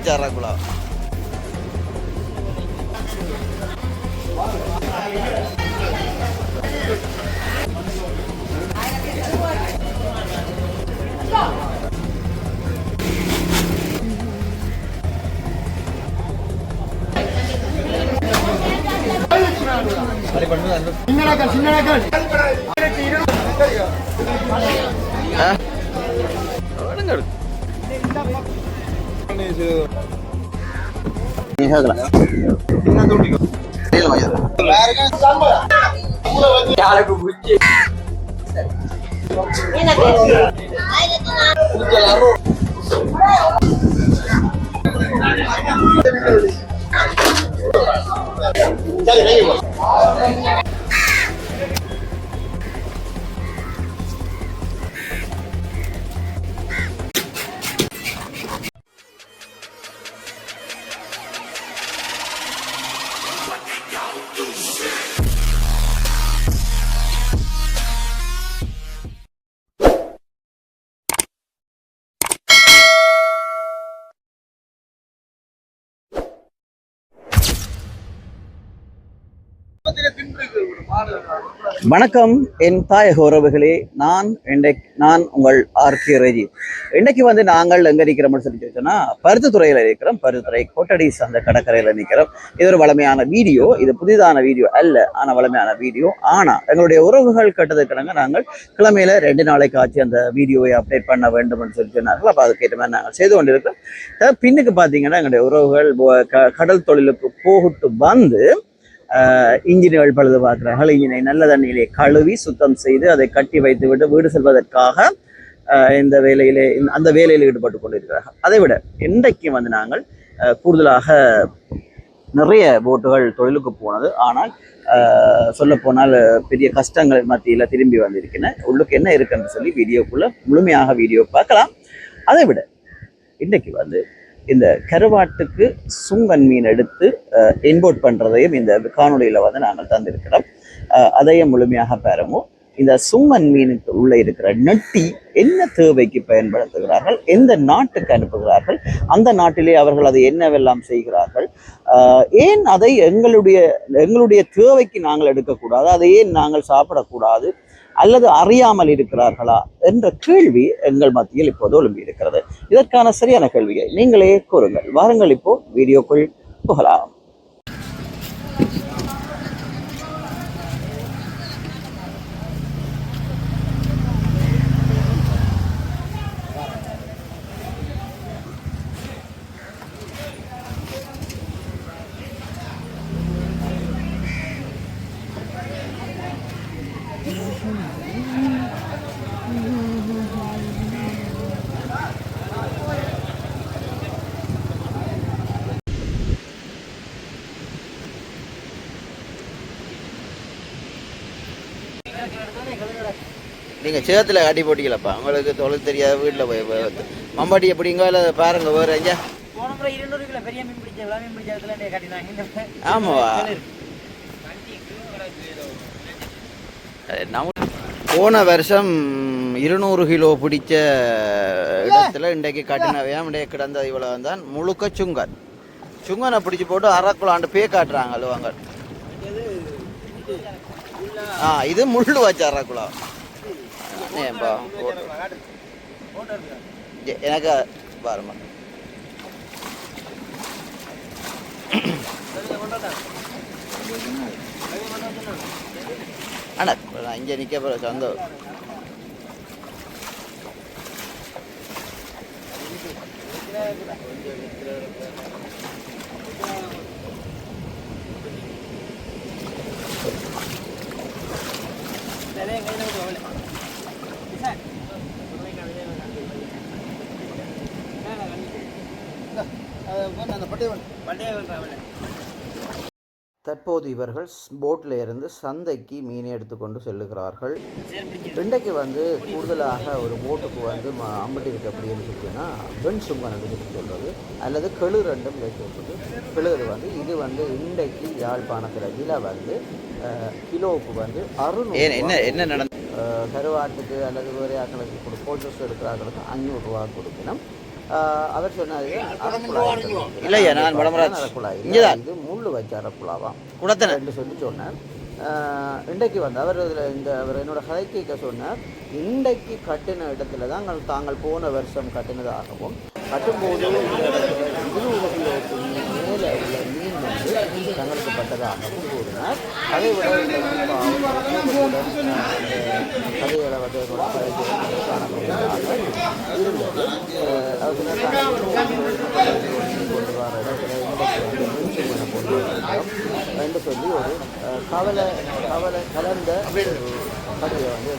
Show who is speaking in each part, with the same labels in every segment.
Speaker 1: வச்சாராக்குளா வணக்கம் என் தாயக உறவுகளே, நான் உங்கள் ஆர்கே ரஜித். இன்னைக்கு நாங்கள் எங்க நிற்கிறோம்னு சொல்லி சொன்னா பருத்தித்துறையில இருக்கிறோம். பருத்தித்துறை கோட்டடிஸ் அந்த கடற்கரையில நிற்கிறோம். இது ஒரு வளமையான வீடியோ, இது புதிதான வீடியோ அல்ல, ஆனா வளமையான வீடியோ. ஆனா எங்களுடைய உறவுகள் கேட்டதுக்காக நாங்கள் கிழமையில 2 நாளைக்கு ஆச்சு அந்த வீடியோவை அப்டேட் பண்ண வேண்டும் சொல்லி சொன்னார்கள். அப்ப அதுக்கேற்ற மாதிரி நாங்கள் செய்து கொண்டிருக்கிறோம். பின்னுக்கு பாத்தீங்கன்னா எங்களுடைய உறவுகள் கடல் தொழிலுக்கு போட்டு வந்து இன்ஜின்கள் பழுது பார்க்கிறார்கள். இன்ஜினை நல்ல தண்ணியிலே கழுவி சுத்தம் செய்து அதை கட்டி வைத்து விட்டு வீடு செல்வதற்காக அந்த வேலையில் ஈடுபட்டு கொண்டிருக்கிறார்கள். அதை விட இன்றைக்கு நாங்கள் கூடுதலாக நிறைய போட்டுகள் தொழிலுக்கு போனது. ஆனால் சொல்ல போனால் பெரிய கஷ்டங்கள் மத்தியில் திரும்பி வந்திருக்கின்றன. உள்ளுக்கு என்ன இருக்குன்னு சொல்லி வீடியோக்குள்ள முழுமையாக வீடியோ பார்க்கலாம். அதை விட இன்றைக்கு இந்த கருவாட்டுக்கு சுங்கன் மீன் எடுத்து இம்போர்ட் பண்ணுறதையும் இந்த காணொலியில் நாங்கள் தந்திருக்கிறோம். அதையும் முழுமையாக பெறவும் இந்த சுங்கன் மீனுக்கு உள்ளே இருக்கிற நெட்டி என்ன தேவைக்கு பயன்படுத்துகிறார்கள், எந்த நாட்டுக்கு அனுப்புகிறார்கள், அந்த நாட்டிலே அவர்கள் அதை என்னவெல்லாம் செய்கிறார்கள், ஏன் அதை எங்களுடைய தேவைக்கு நாங்கள் எடுக்கக்கூடாது, அதை ஏன் நாங்கள் சாப்பிடக்கூடாது அல்லது அறியாமல் இருக்கிறார்களா என்ற கேள்வி எங்கள் மத்தியில் இப்போது எழும்பி இருக்கிறது. இதற்கான சரியான கேள்வியை நீங்களே கூறுங்கள். வாருங்கள், இப்போ வீடியோக்குள் புகலாம். நீங்கள் சேத்துல காட்டி போட்டிங்களப்பா, உங்களுக்கு தொழில் தெரியாத வீட்டில் போய் மம்பாட்டி எப்படிங்க இல்லை பாருங்க வேறு எங்க ஆமாவா? போன வருஷம் 200 கிலோ பிடிச்ச இடத்துல இன்றைக்கு கட்டினவையாம் இன்றைக்கு கிடந்தது இவ்வளவு தான். முழுக்க சுங்கனை பிடிச்சி போட்டு அரைக்குளாண்டு பே காட்டுறாங்க அழுவாங்க. இது முள்ளு வச்ச அரைக்குளா எனக்கு பாருமா. அண்ணா நான் இங்கே நிற்க போகிற சந்தோ தற்போது இவர்கள் போட்டில் இருந்து சந்தைக்கு மீனை எடுத்துக்கொண்டு செல்லுகிறார்கள். இன்றைக்கு கூடுதலாக ஒரு போட்டுக்கு அம்பட்டி இருக்கு அப்படின்னு சொல்லினா வெண் சுங்கன் எடுத்துட்டு சொல்கிறது அல்லது கெழு ரெண்டும் சொல்கிறது. கெழு இது இன்றைக்கு யாழ்ப்பாணத்தில் விலை கிலோவுக்கு 600. என்ன நடந்து கருவாட்டுக்கு அல்லது வேறு ஆக்களுக்கு போட்டு எடுக்கிறார்களுக்கு 500 ரூபா கொடுக்கணும்.
Speaker 2: அவர் சொன்னார் அரைக்குழாய்
Speaker 1: இல்லையா நான் வடமராஜ்
Speaker 2: அரைக்குழாய் இது முள் வச்ச அரைக்குழாவாம்
Speaker 1: குடத்தனை
Speaker 2: என்று சொல்லி சொன்னார். இன்றைக்கு வந்து அவர் இதில் அவர் என்னோட கதை கேட்க சொன்னார், இன்றைக்கு கட்டின இடத்துல தான் தாங்கள் போன வருஷம் கட்டினதாகவும் கட்டும்போது மேலே உள்ள மீன் வந்து தங்களுக்கு பட்டதாகவும் கூறினார். அதை விட கதைகளை வந்து காணக்கூடியதாக இருந்தது. கொண்டு வர இடத்துல இன்றைக்கு வந்து முயற்சி பண்ண கொண்டு என்று சொல்லி ஒரு கவலை கலந்த கதையை வந்து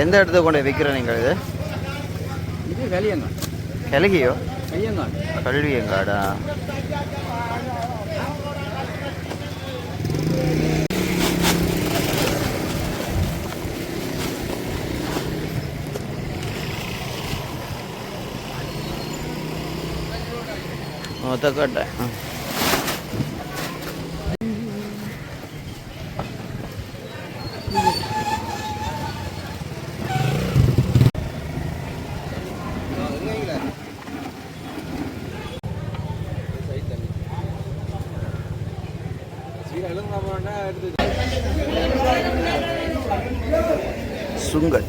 Speaker 1: எந்த இடத்துக்கு கொண்டு விற்கிற நீங்கள் இது?
Speaker 2: இது வெளியங்காடு.
Speaker 1: கிழகியோ?
Speaker 2: வெளியங்காடு.
Speaker 1: கல்வியங்காடா? மொத்தக்கோட்டை. சுங்கல்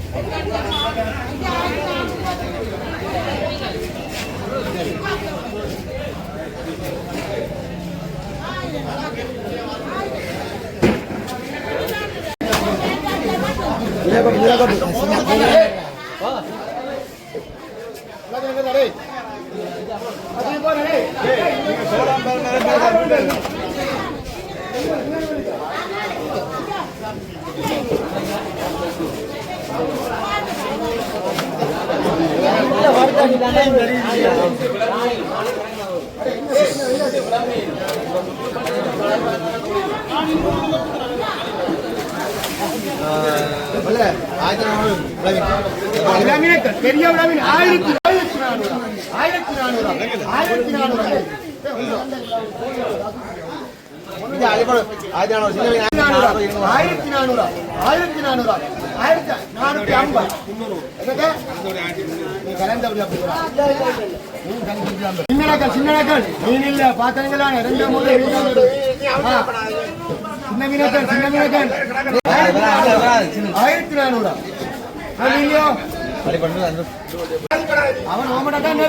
Speaker 3: பெரிய விழாவின் 1400 சின்னக்கள் மீன் இல்ல பாத்தீங்களா 2-3 சின்ன மீனக்கள் 1400 அவன் ஓமடாதான்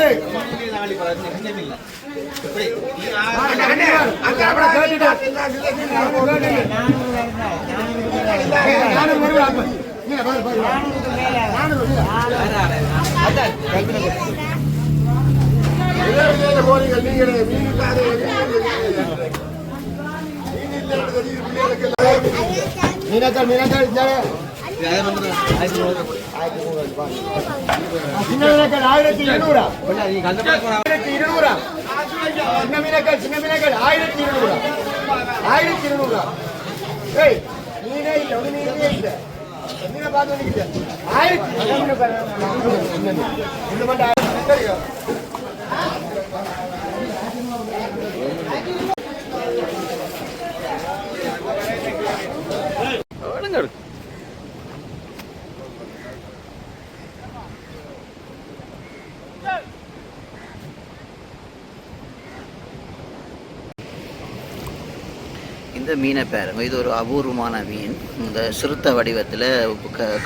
Speaker 3: மீனக்கல் மீனக்கல் சின்ன மீனக்கல் 1200 1200 சின்ன மீனக்கல் 1200 1200 ஏய் நீனே இல்ல ஒரு மீனே இல்ல என்ன பாத்து வந்துக்கிட்ட 1200 இந்த மட்டும்
Speaker 2: இந்த மீனை பாருங்க, இது ஒரு அபூர்வமான மீன். இந்த சிறுத்த வடிவத்தில்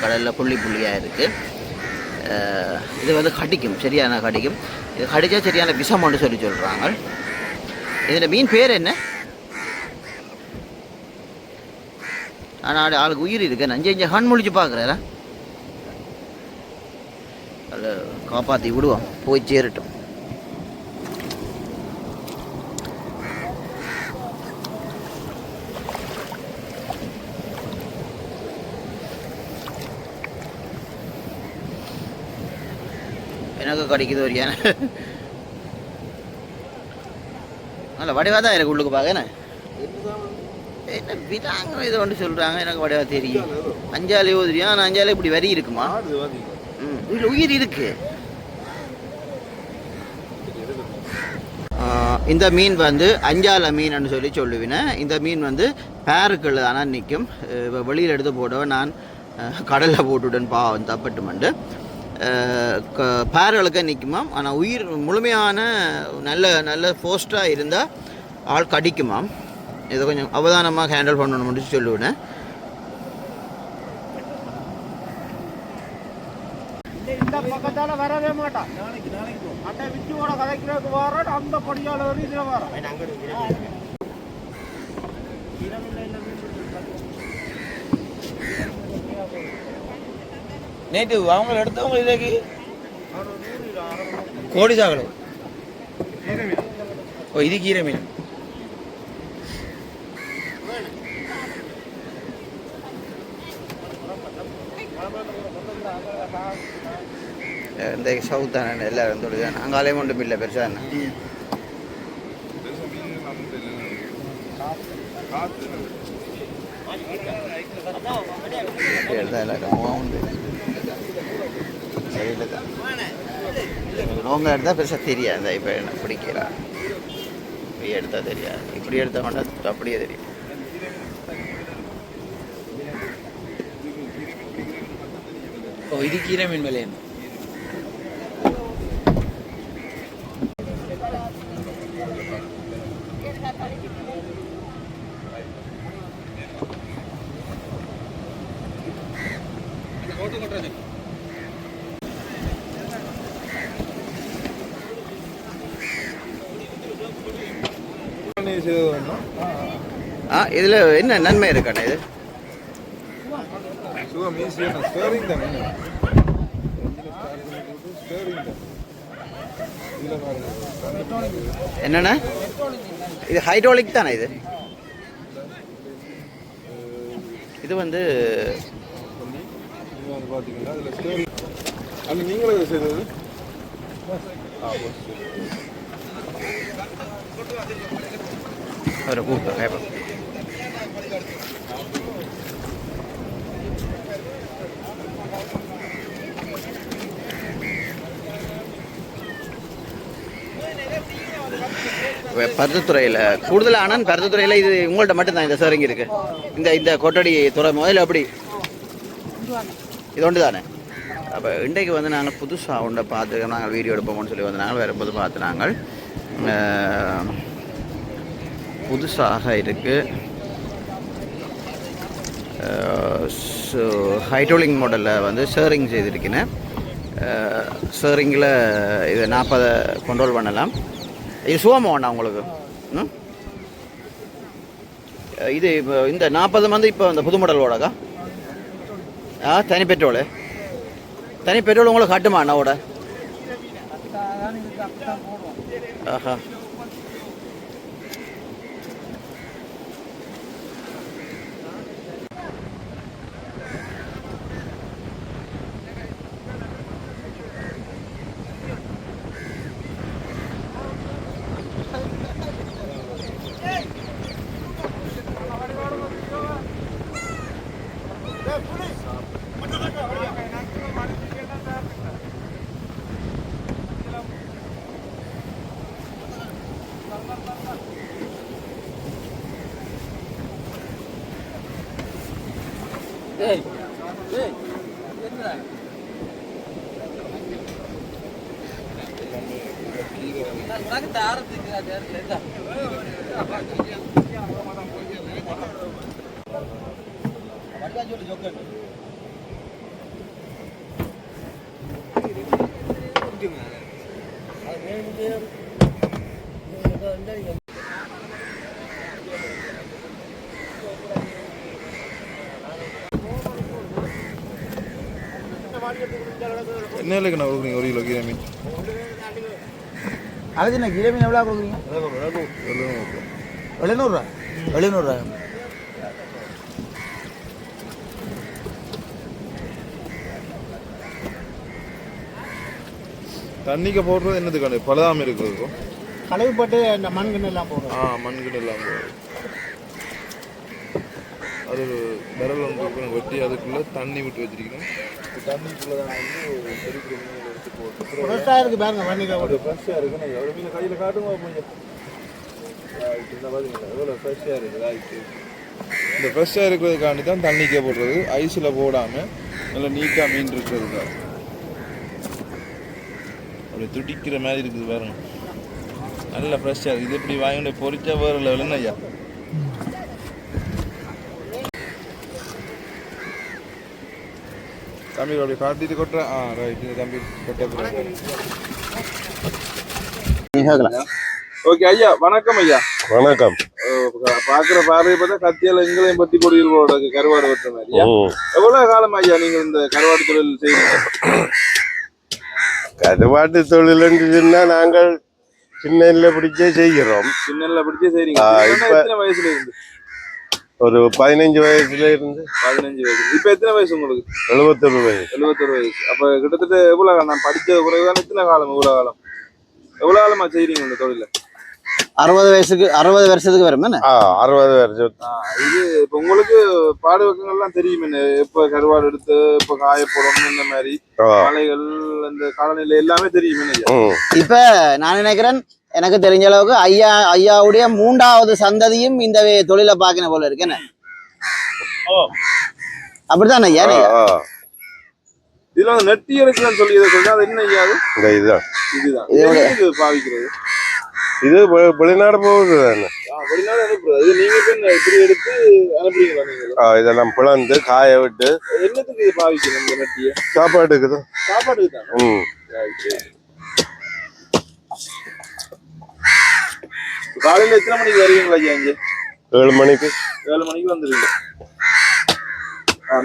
Speaker 2: கடலில் புள்ளி புள்ளியாக இருக்குது. இது வந்து கடிக்கும், சரியான கடிக்கும். இது கடிச்சா சரியான விஷம்னு சொல்கிறாங்க. இதில் மீன் பேர் என்ன? ஆனால் ஆளுக்கு உயிர் இருக்கு. நஞ்சு கண் முழிச்சு பார்க்குறேன். அதில் காப்பாற்றி விடுவோம், போய் சேரட்டும். எனக்கு கடிக்குது ஒரு யானை. நல்ல வடிவாக தான் எனக்கு உள்ளுக்கு பார்க்க. என்ன விதாங்க இதை வந்து சொல்கிறாங்க, எனக்கு வடிவாக தெரியும். அஞ்சாலே ஓதுறியா? ஆனால் அஞ்சாலே இப்படி வரி இருக்குமா? இதில் உயிர் இருக்கு. இந்த மீன் வந்து அஞ்சால மீன் சொல்லி சொல்லுவேன். இந்த மீன் வந்து பேருக்குள்ள ஆனால் நிற்கும். வெளியில் எடுத்து போட்டவன் நான் கடலில் போட்டுவிடன் பாவம் தப்பட்டுமண்டு. பேர்களுக்கு நிற்குமாம். ஆனால் உயிர் முழுமையான நல்ல ஃபோஸ்ட்டாக இருந்தால் ஆள் கடிக்குமாம். இதை கொஞ்சம் அவதானமாக ஹேண்டில் பண்ணணும்னு சொல்லுவேன்.
Speaker 3: இந்த பக்கத்தால வரவே மாட்டான். அந்த விச்சுவோட கதைக்கிறதுக்கு வர அந்த படியால வரும், இதுல வரும்.
Speaker 1: நேற்று அவங்க எடுத்தவங்க இதுக்கு கோடி சாகலை. ஓ, இது கீரை மீன்.
Speaker 2: இந்த சவுத்தான எல்லாரும் தொழுதான். அங்காலையும் ஒன்றும் இல்லை பெருசாக. என்ன சைடில் தான் லோங்க எடுத்தால் பெருசாக தெரியாது. இப்போ என்ன பிடிக்கிறா இப்படி எடுத்தால் தெரியாது. இப்படி எடுத்த மாட்டா அப்படியே தெரியும்.
Speaker 1: ஓ, இது கீரை மீன் விலையா?
Speaker 2: இதில் என்ன நன்மை இருக்காண்ணா? இது என்னண்ணா? இது ஹைட்ராலிக் தானே? இது வந்து
Speaker 4: நீங்களே செய்தது
Speaker 2: ஒரு கூப்பிட்டு பருத்தித்துறையில் கூடுதலாக. ஆனால் பருத்தித்துறையில் இது உங்கள்கிட்ட மட்டும்தான் இந்த சர்விங் இருக்குது. இந்த கொட்டடி துறை முதல்ல அப்படி இது ஒன்று தானே. அப்போ இன்றைக்கு வந்து நாங்கள் புதுசாக ஒன்றை பார்த்து நாங்கள் வீடியோ எடுப்போம்னு சொல்லி வந்து நாங்கள் வரும்போது பார்த்து நாங்கள் புதுசாக இருக்குது. ஹைட்ரோலிங் மாடலில் வந்து ஷேரிங் செய்திருக்கேன். ஷேரிங்கில் இது 40 கண்ட்ரோல் பண்ணலாம். இது சுகமாக வேண்டாம் உங்களுக்கு. இது இப்போ இந்த 40 வந்து இப்போ இந்த புது மாடலோடக்கா தனி பெட்ரோலு தனி பெட்ரோல் உங்களுக்கு காட்டுமா அண்ணாவோட? ஆஹா.
Speaker 4: என்ன இல்லைங்கண்ணா கொடுக்குறீங்க 1 கிலோ கீரை மீன்?
Speaker 3: அது என்ன கிலோ மீன் எவ்வளோ கொடுக்குறீங்க? 700 700.
Speaker 4: தண்ணிக்கு போடுறது என்னதுக்கான பலதாம இருக்கிறதுக்கும்
Speaker 3: கழுவி போட்டு இந்த மண்கன்று எல்லாம் போடுறோம்.
Speaker 4: மண்கிட்ட எல்லாம் போடுறது. அது விரல் ஒன்று வெட்டி அதுக்குள்ளே தண்ணி விட்டு வச்சிருக்கேன். தண்ணிக்குள்ளே தான் வந்து பெரிய பெரிய மீன் எடுத்து போட்டு
Speaker 3: ஃப்ரெஷ்ஷாக இருக்குது பாருங்க. மண்ணில்
Speaker 4: ஒரு ஃப்ரெஷ்ஷாக இருக்குண்ணா. எவ்வளோ மீன் கையில் காட்டுங்க கொஞ்சம். இந்த பார்த்தீங்களா எவ்வளோ ஃப்ரெஷ்ஷாக இருக்குது. ஆயிடுச்சு. இந்த ஃப்ரெஷ்ஷாக இருக்கிறதுக்காண்டி தான் தண்ணிக்கே போடுறது. ஐஸில் போடாமல் நல்லா நீட்டாக மீன் இருக்கிறதுக்காக. அப்படி துடிக்கிற மாதிரி இருக்குது பாருங்க. நல்லா ஃப்ரெஷ்ஷாக இருக்குது. இது இப்படி வாங்கி பொறிச்சா வேறு லெவலுன்னு ஐயா. தம்பி அப்படி காட்டிட்டு கொட்டுறேன். ரைட். தம்பி கொட்ட ஓகே ஐயா. வணக்கம் ஐயா.
Speaker 5: வணக்கம்.
Speaker 4: பாக்குற பார்வையை பார்த்தா கத்தியால எங்களையும் பத்தி பொடிகளோட கருவாடு வெட்டுற மாதிரி. எவ்வளவு காலம் ஐயா நீங்க இந்த கருவாடு தொழில் செய்யறீங்க?
Speaker 5: கருவாட்டு தொழில்னா நாங்கள் சின்னல்ல பிடிச்சே செய்கிறோம்.
Speaker 4: சின்னல்ல பிடிச்சே செய்றீங்க. எத்தனை வயசுல இருந்து?
Speaker 5: ஒரு 15 வயசுல இருந்து.
Speaker 4: 15 வயசு. இப்ப எத்தனை வயசு உங்களுக்கு?
Speaker 5: 71 வயசு.
Speaker 4: 71 வயசு. அப்ப கிட்டத்தட்ட எவ்வளவு காலம்? நான் படிச்ச குறைவான எத்தனை காலம்? எவ்வளவு காலம்? எவ்வளவு காலமா செய்றீங்க இந்த தொழில?
Speaker 2: 60 வருஷத்துக்கு வரும்.
Speaker 5: 60 வருஷம்.
Speaker 4: இது இப்ப உங்களுக்கு பாடு வக்கங்கள்லாம் தெரியும். எப்ப கருவாடு எடுத்து எப்ப காய போடணும், இந்த மாதிரி மலைகள், இந்த காலநிலை எல்லாமே தெரியும்.
Speaker 2: இப்ப நான் நினைக்கிறேன் எனக்கு தெரிஞ்ச அளவுக்கு ஐயாவுடைய 3வது சந்ததியும் இந்த தொழிலை பார்க்கணும் போல இருக்கு. என்ன அப்படித்தானே ஐயா?
Speaker 4: இதுல வந்து நெட்டி எடுக்கலன்னு சொல்லி இதை சொல்றேன். அது என்ன ஐயா? இதுதான் இது பாவிக்கிறது.
Speaker 5: இது வெளிநாடு போகுது.
Speaker 4: வெளிநாடு அனுப்புறது. இது நீங்க இப்படி எடுத்து அனுப்புறீங்களா? நீங்க
Speaker 5: இதெல்லாம் பிளந்து காய விட்டு
Speaker 4: என்னத்துக்கு இது பாவிக்கணும்? இந்த நெட்டிய
Speaker 5: சாப்பாட்டுக்கு தான்.
Speaker 4: சாப்பாட்டுக்கு தான். காலையில எத்தனை மணிக்கு வருவீங்களா ஐயா? இங்க
Speaker 5: 7 மணிக்கு.
Speaker 4: 7 மணிக்கு வந்துருவீங்க.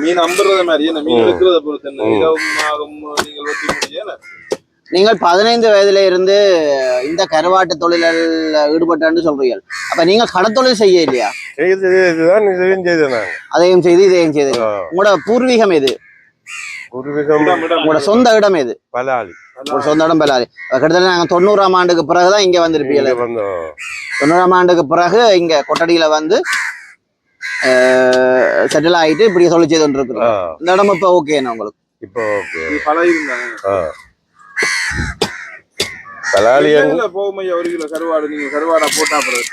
Speaker 4: மீன் அம்புறத மாதிரி என்ன மீன் எடுக்கிறத பொறுத்து என்ன நீங்கள் வெட்டி முடியும்.
Speaker 2: நீங்கள் 15 வயதுல இருந்து இந்த கருவாட்டு தொழிலில் ஈடுபட்டான்னு சொல்றீங்க. அப்ப நீங்க கடத்தொழில் செய்ய இல்லையா? அதையும் செய்து இதையும் செய்து. உங்களோட பூர்வீகம் எது? உங்களோட சொந்த இடம் எது?
Speaker 5: பலாலி.
Speaker 2: உங்களோட சொந்த இடம் பலாலி. கிட்டத்தட்ட நாங்க 90ஆம் ஆண்டுக்கு பிறகுதான் இங்க வந்திருப்பீங்க. 90ஆம் ஆண்டுக்கு பிறகு இங்க கொட்டடியில வந்து செட்டில் ஆகிட்டு இப்படி தொழில் செய்து கொண்டு இருக்கிறோம். இந்த இடம் இப்ப ஓகேண்ணா உங்களுக்கு?
Speaker 5: இப்போ
Speaker 4: பலாலி போகுமையா 1 கிலோ கருவாடு நீங்க கருவாடா போட்டா பிறகு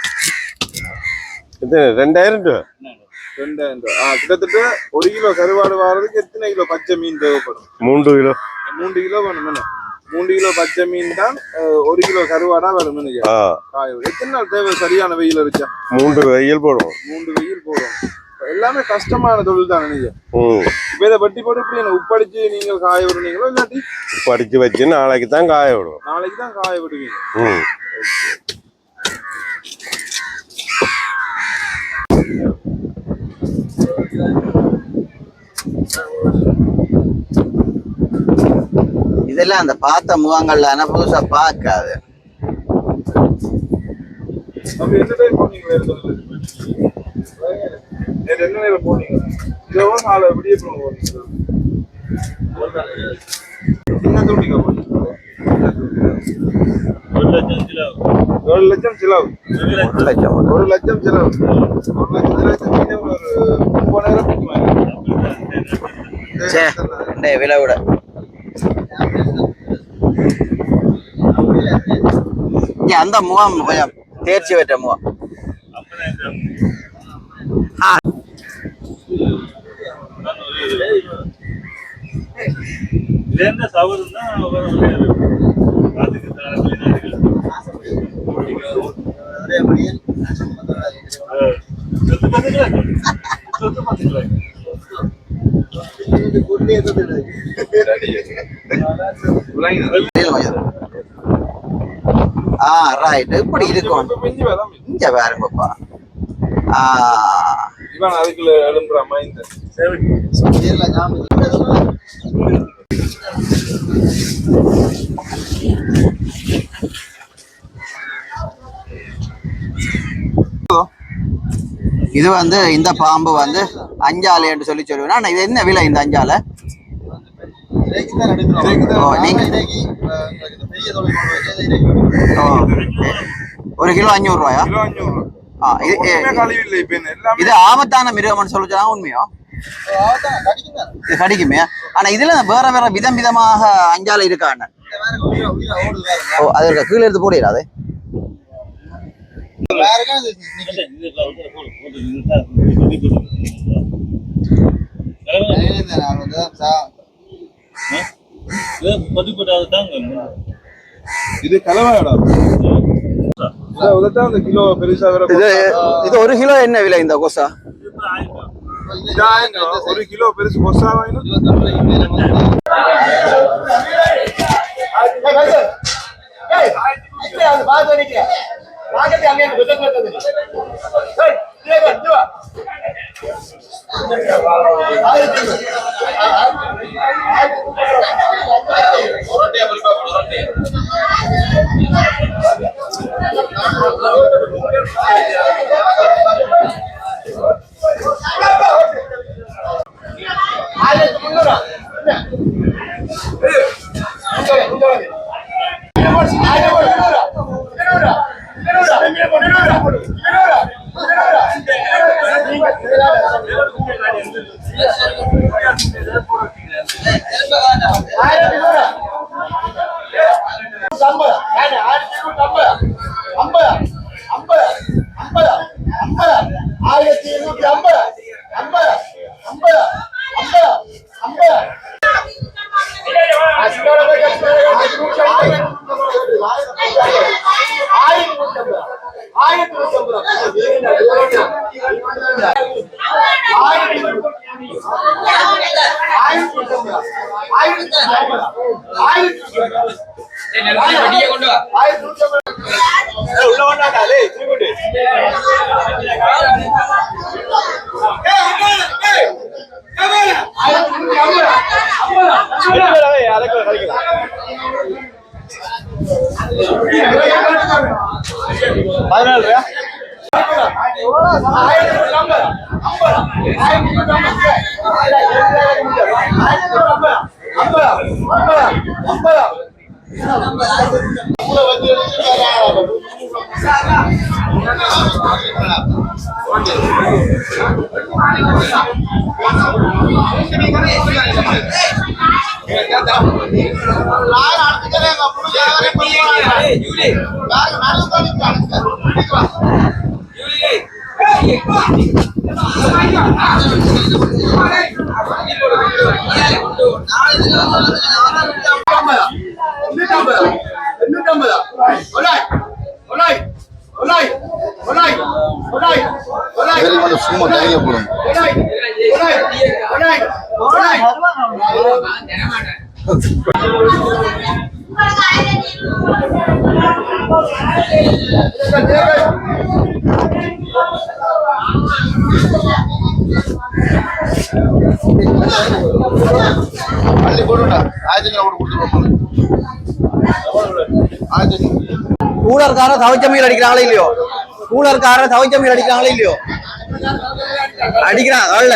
Speaker 5: 2000 ரூபா.
Speaker 4: 2000 ரூபா. கிட்டத்தட்ட 1 கிலோ கருவாடு வாரதுக்கு எத்தனை கிலோ பச்சை மீன் தேவைப்படும்?
Speaker 5: 3 கிலோ.
Speaker 4: 3 கிலோ வேணும். 3 கிலோ பச்சை மீன் தான் 1 கிலோ கருவாடா வரும். எத்தனை நாள் தேவை? சரியான வெயில் அடிச்சா
Speaker 5: 3 வெயில் போடுவோம்.
Speaker 4: 3 வெயில் போடுவோம். எல்லாமே கஷ்டமான தொழில் தானே. நீங்க இப்ப இதை வட்டி போட்டு இப்படி என்ன உப்படிச்சு நீங்கள் காய விடுறீங்களோ இல்லாட்டி
Speaker 5: படிச்சு வச்சு நாளைக்கு தான் காய விடுவோம்.
Speaker 4: நாளைக்கு தான் காய விடுவீங்க.
Speaker 2: இதெல்லாம் அந்த பார்த்த முகங்கள்ல ஆனா புதுசா பார்க்காது.
Speaker 4: நம்ம எந்த டைம் போனீங்க? நேற்று என்ன நேரம் போனீங்க? இதோ நாளை விடிய போனீங்க. என்ன தூண்டிங்க போனீங்க? 1 லட்சம் செலவு.
Speaker 2: 1 லட்சம்.
Speaker 4: 1 லட்சம் செலவு. 1 லட்சம் மீனே ஒரு 30 நேரம் பிடிக்குமா?
Speaker 2: விலை விட அந்த முகம் கொஞ்சம் தேர்ச்சி பெற்ற முகம். ரைட், இப்படி இருக்கும். இங்க பாருங்கப்பா.
Speaker 4: இவன் அதுக்குள்ள எழும்புற மைண்ட்
Speaker 2: இது வந்து இந்த பாம்பு வந்து அஞ்சாலை என்று சொல்லி சொல்லுவேன். ஆனா இது என்ன விலை இந்த அஞ்சாலை? ஒரு கிலோ 500 ரூபாயா? இது ஆபத்தான மிருகம்னு சொல்லிச்சா உண்மையோ? இது கடிக்குமே. ஆனா இதுல வேற வேற விதம் விதமாக அஞ்சாலை இருக்கான்னு. ஓ, அது கீழே எடுத்து போடுறாது.
Speaker 4: இது கலவாடா. அந்த கிலோ பெருசா
Speaker 2: இது 1 கிலோ என்ன விலை இந்த கொசா?
Speaker 4: 1 கிலோ பெருசு கொசா வாங்கினா பள்ளி
Speaker 1: கூலர்கார தவிச்ச மீன் அடிக்கிறாங்களே இல்லையோ கூலர்கார தவிச்ச மீன் அடிக்கிறாங்களே இல்லையோ அடிக்கிறான் வரல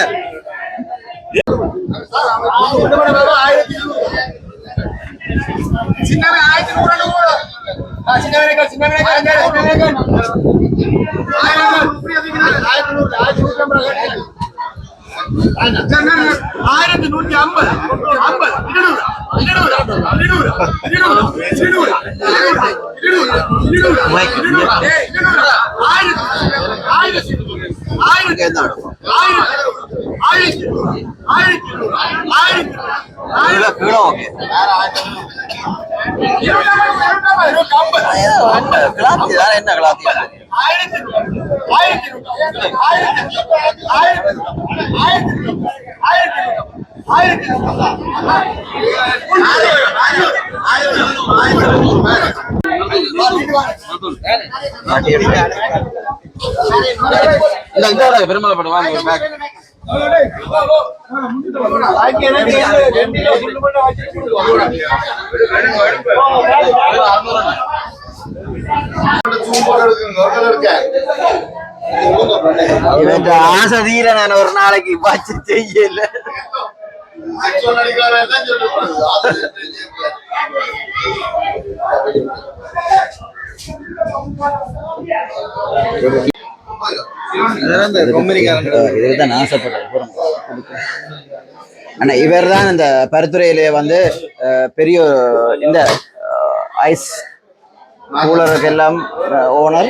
Speaker 3: ஆயிரத்தி
Speaker 1: 500 பெருமளை பண்ணுவாங்க ஒரு பேக் இவன் ஆசை தீர நான் ஒரு நாளைக்கு பச்சு செய்யல இதுதான் ஆசைப்பட்டது ஆனா இவர் தான் இந்த பருத்துறையிலே வந்து பெரிய இந்த ஐஸ் கூலருக்கு எல்லாம் ஓனர்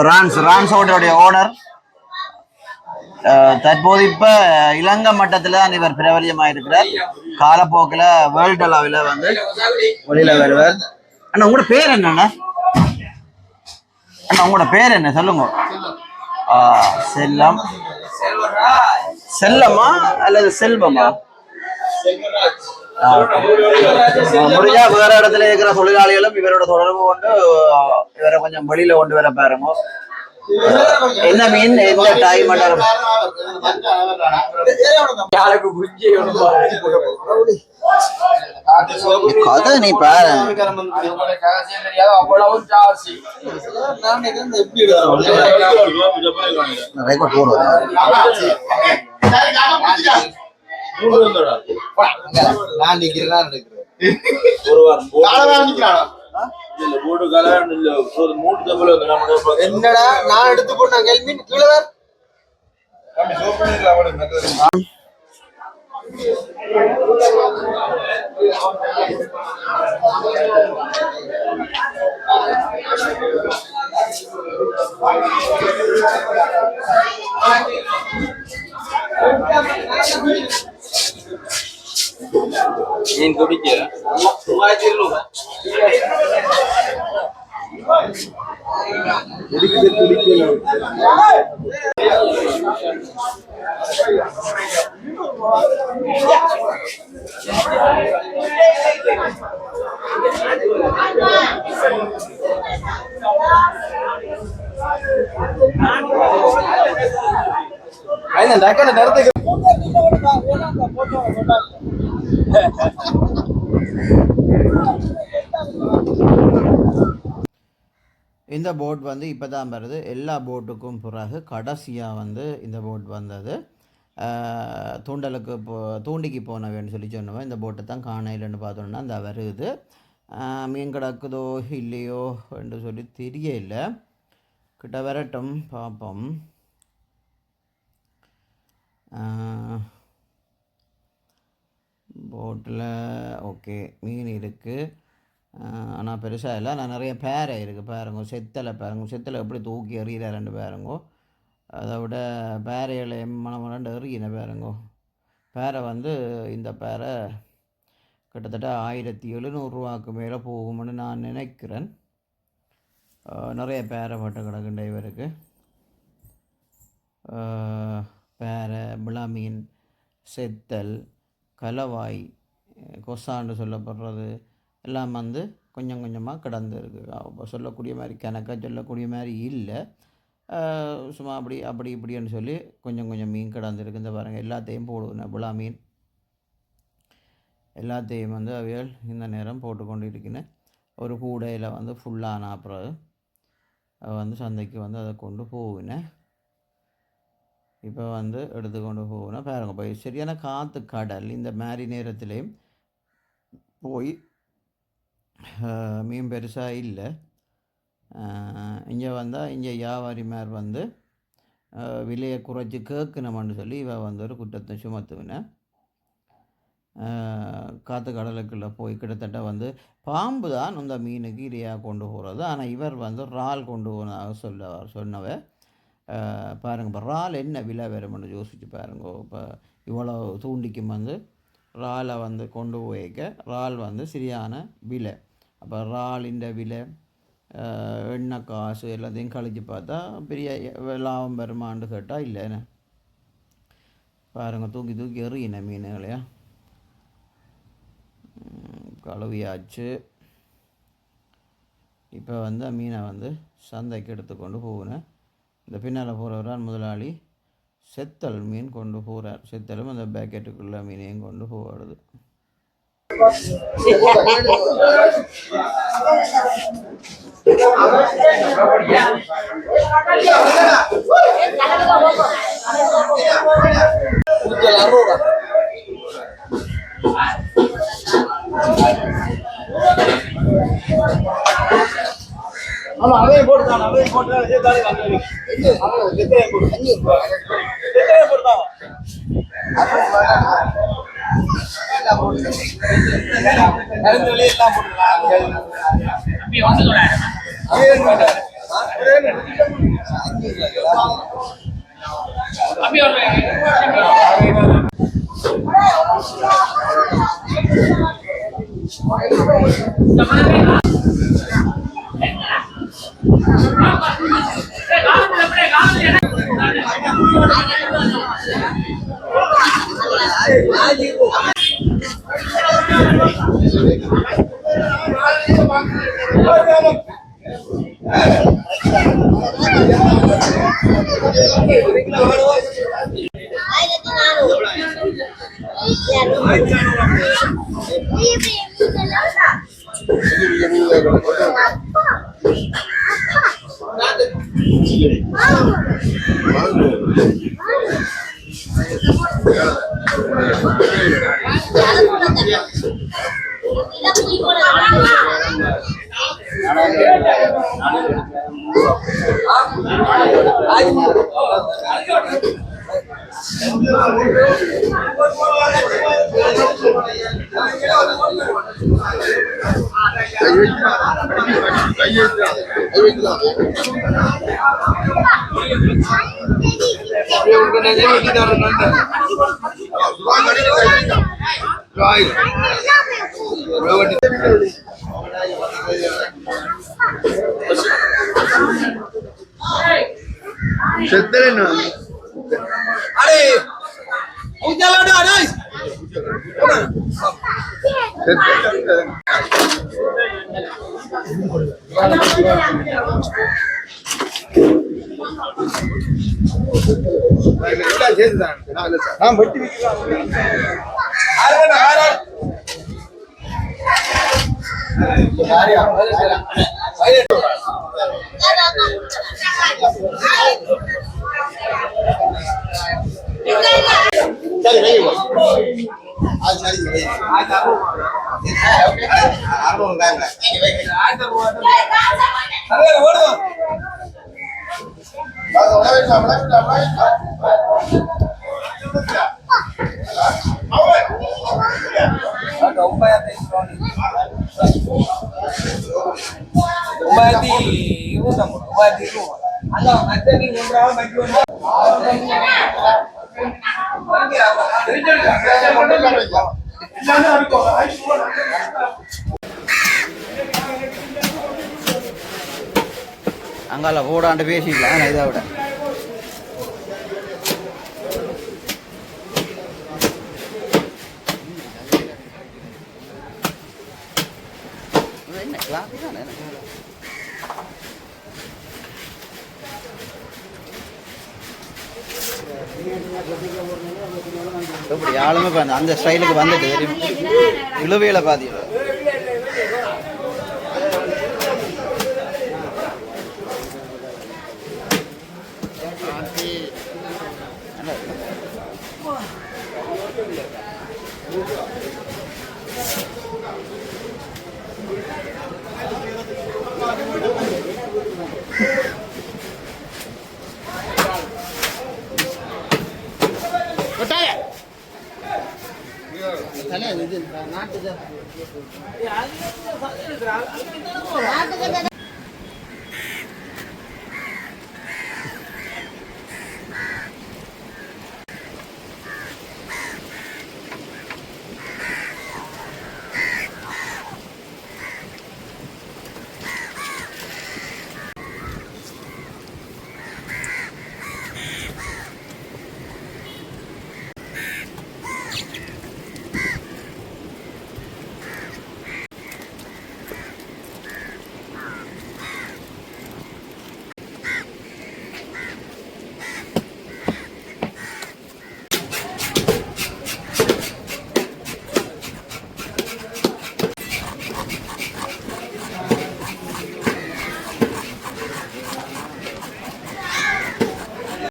Speaker 1: ரான்சோடைய ஓனர் தற்போது இப்ப இலங்கை மட்டத்துல தான் இவர் பிரபலியமாயிருக்கிறார் காலப்போக்கில் வேர்ல்டு அளவில் வந்து வெளியில வருவார் அண்ணா உங்களோட பேர் என்னண்ணா அண்ணா உங்களோட பேர் என்ன சொல்லுங்க செல்லம் செல்லமா அல்லது செல்வமா முடிஞ்சா வேற இடத்துல இருக்கிற தொழிலாளிகளும் இவரோட தொடர்பு கொண்டு இவரை கொஞ்சம் வெளியில கொண்டு வர பாருங்க என்ன மீன் எந்த டைம் கதை நீ பாரு என்னடா நான் எடுத்து போட்டேன் கேள்வி கீழே மீன் குடிக்க நேரத்துக்கு இந்த போட் வந்து இப்போ தான் வருது எல்லா போட்டுக்கும் பிறகு கடைசியாக வந்து இந்த போட் வந்தது தூண்டிக்கு போனவேன்னு சொல்லி சொன்னவன் இந்த போட்டை தான் காணையிலன்னு பார்த்தோன்னா அந்த வருது மீன் கிடக்குதோ இல்லையோ என்று சொல்லி தெரியல கிட்ட வரட்டும் பார்ப்போம் போட்டில் ஓகே மீன் இருக்குது ஆனால் பெருசாக இல்லை நான் நிறைய பேரை இருக்குது பாருங்க செத்தலை எப்படி தூக்கி எறிகிற 2 பேருங்கோ அதை விட பேரையில் மணமலண்டு எறிகின பேரை வந்து இந்த பேரை கிட்டத்தட்ட 1700 ரூபாய்க்கு மேலே போகும்னு நான் நினைக்கிறேன் நிறைய பேரை பட்டு கிடக்குண்ட இவருக்கு பேரை விளாமீன் செத்தல் கலவாய் கொசான்னு சொல்லப்படுறது எல்லாம் வந்து கொஞ்சம் கொஞ்சமாக கிடந்துருக்கு அப்போ சொல்லக்கூடிய மாதிரி கணக்காக சொல்லக்கூடிய மாதிரி இல்லை சும்மா அப்படி இப்படின்னு சொல்லி கொஞ்சம் மீன் கிடந்துருக்கு இந்த பாருங்கள் எல்லாத்தையும் போடுவேன் விழா மீன்
Speaker 2: எல்லாத்தையும் வந்து அவைகள் இந்த நேரம் போட்டுக்கொண்டு இருக்கின்றன. ஒரு கூடையில் வந்து ஃபுல்லான அப்புறம் வந்து சந்தைக்கு வந்து அதை கொண்டு போவினேன். இப்போ வந்து எடுத்துக்கொண்டு போவேன். பாருங்க போய் சரியான காற்று கடல் இந்த மாதிரி நேரத்துலேயும் போய் மீன் பெருசாக இல்லை. இங்கே வந்தால் இங்கே வியாபாரிமார் வந்து விலையை குறைச்சி கேட்கணும்னு சொல்லி இவ வந்து ஒரு குற்றத்தை சுமத்துவினேன். காற்று கடலுக்குள்ளே போய் கிட்டத்தட்ட வந்து பாம்பு தான் அந்த மீனுக்கு இரையாக கொண்டு போகிறது. ஆனால் இவர் வந்து இறால் கொண்டு போனதாக சொன்னவ பாருங்க. இப்போ இறால் என்ன விலை வரும்னு யோசிச்சு பாருங்க. இப்போ இவ்வளோ தூண்டிக்கும் வந்து இறாலை வந்து கொண்டு போய்க்க இறால் வந்து சரியான விலை. அப்போ இறாலின் விலை எண்ணெய் காசு எல்லாத்தையும் கழிச்சு பார்த்தா பெரிய லாபம் வருமானு கேட்டால் இல்லைன்னு பாருங்கள். தூக்கி தூக்கி எறியின மீனுகளையா கழுவியாச்சு. இப்போ வந்து மீனை வந்து சந்தைக்கு எடுத்துக்கொண்டு போகுனேன். இந்த பின்னால் போகிறவரால் முதலாளி செத்தல் மீன் கொண்டு போகிறார். செத்தலும் அந்த பேக்கெட்டுக்குள்ள மீனையும் கொண்டு போகிறது.
Speaker 3: அதையும் போட்டுதான் அதையும் போட்டுதான்
Speaker 2: அங்கால ஓடாண்டு பேசிக்கலாம். இதை விட என்ன கிளாஸ் தானே இப்படி ஆளுமே இப்போ அந்த ஸ்டைலுக்கு வந்துட்டு இழுவையில பாத்தீங்களா நாட்டு